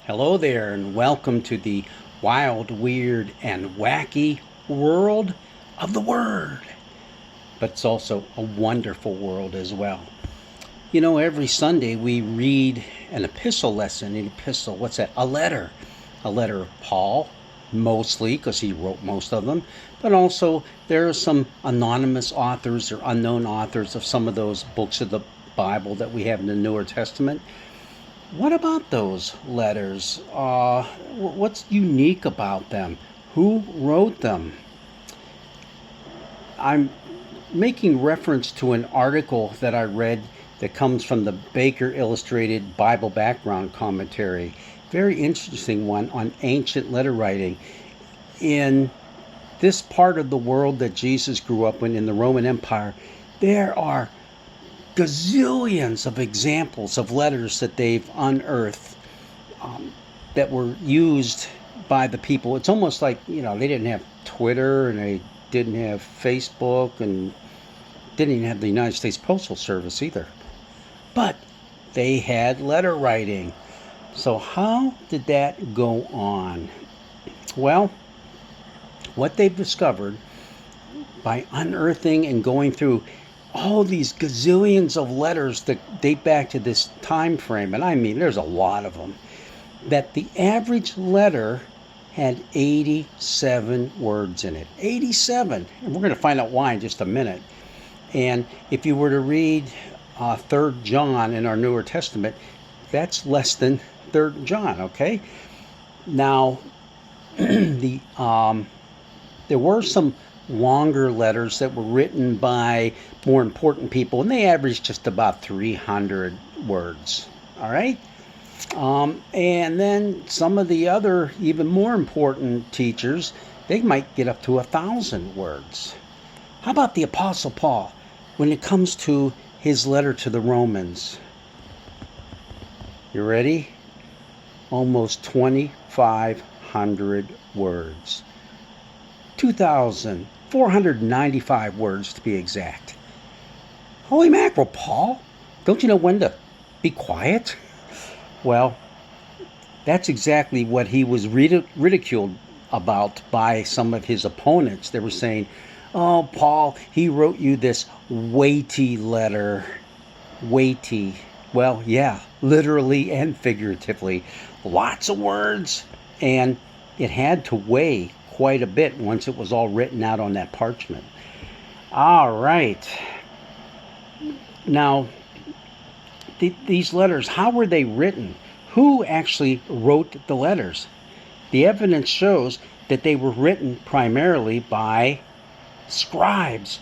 Hello there, and welcome to the wild, weird, and wacky world of the Word. But it's also a wonderful world as well. You know, every Sunday we read an epistle lesson. An epistle, what's that? A letter. A letter of Paul, mostly, because he wrote most of them. But also, there are some anonymous authors or unknown authors of some of those books of the Bible that we have in the Newer Testament. What about those letters? What's unique about them? Who wrote them? I'm making reference to an article that I read that comes from the Baker Illustrated Bible Background Commentary. Very interesting one on ancient letter writing. In this part of the world that Jesus grew up in the Roman Empire, there are gazillions of examples of letters that they've unearthed that were used by the people. It's almost like, they didn't have Twitter and they didn't have Facebook and didn't even have the United States Postal Service either. But they had letter writing. So how did that go on? Well, what they've discovered by unearthing and going through all these gazillions of letters that date back to this time frame, and I mean there's a lot of them, that the average letter had 87 words in it. 87! And we're going to find out why in just a minute. And if you were to read 3rd John in our Newer Testament, that's less than 3rd John, okay? Now, there were some longer letters that were written by more important people, and they averaged just about 300 words. All right? And then some of the other, even more important teachers, they might get up to 1,000 words. How about the Apostle Paul when it comes to his letter to the Romans? You ready? Almost 2,500 words. 2,495 words to be exact. Holy mackerel, Paul! Don't you know when to be quiet? Well, that's exactly what he was ridiculed about by some of his opponents. They were saying, oh, Paul, he wrote you this weighty letter. Weighty. Well, yeah, literally and figuratively. Lots of words, and it had to weigh quite a bit once it was all written out on that parchment. All right. Now, these letters, how were they written? Who actually wrote the letters? The evidence shows that they were written primarily by scribes.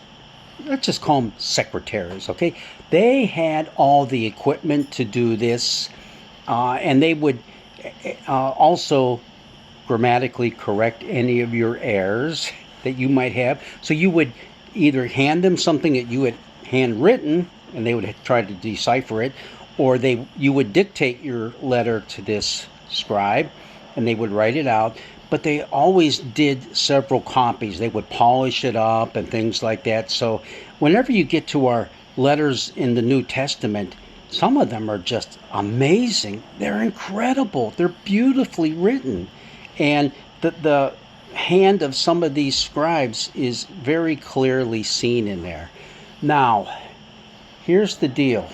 Let's just call them secretaries, okay? They had all the equipment to do this, and they would also grammatically correct any of your errors that you might have. So you would either hand them something that you had handwritten, and they would try to decipher it, or you would dictate your letter to this scribe, and they would write it out. But they always did several copies. They would polish it up and things like that. So whenever you get to our letters in the New Testament, some of them are just amazing. They're incredible. They're beautifully written. And the hand of some of these scribes is very clearly seen in there. Now, here's the deal.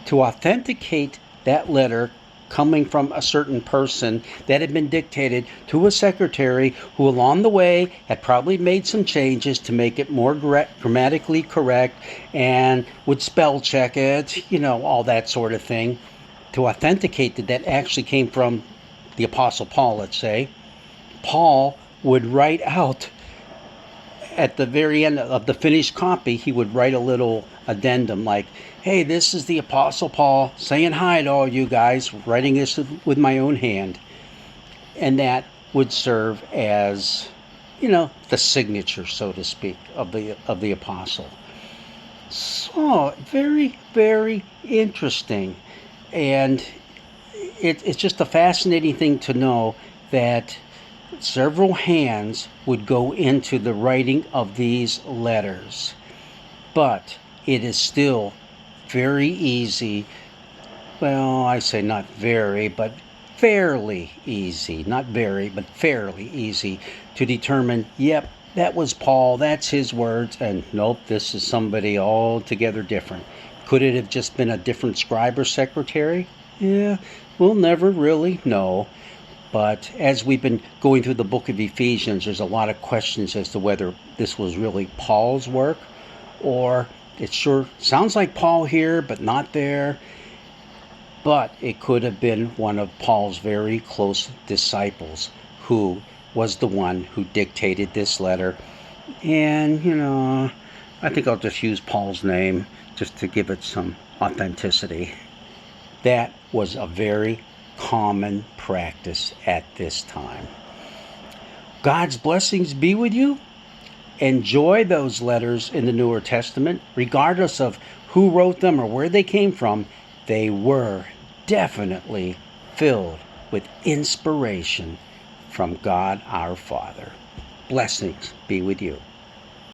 To authenticate that letter coming from a certain person that had been dictated to a secretary who along the way had probably made some changes to make it more grammatically correct and would spell check it, all that sort of thing. To authenticate that actually came from the Apostle Paul, let's say, Paul would write out at the very end of the finished copy, he would write a little addendum like, hey, this is the Apostle Paul saying hi to all you guys, writing this with my own hand. And that would serve as, the signature, so to speak, of the apostle. So, very, very interesting. And it's just a fascinating thing to know that several hands would go into the writing of these letters. But it is still very easy. Well, I say not very, but fairly easy, not very, but fairly easy to determine, yep, that was Paul, that's his words, and nope, this is somebody altogether different. Could it have just been a different scribe or secretary? Yeah, we'll never really know. But as we've been going through the book of Ephesians, there's a lot of questions as to whether this was really Paul's work, or it sure sounds like Paul here, but not there. But it could have been one of Paul's very close disciples who was the one who dictated this letter. And, I think I'll just use Paul's name just to give it some authenticity. That was a very common practice at this time. God's blessings be with you. Enjoy those letters in the Newer Testament, regardless of who wrote them or where they came from. They were definitely filled with inspiration from God our Father. Blessings be with you.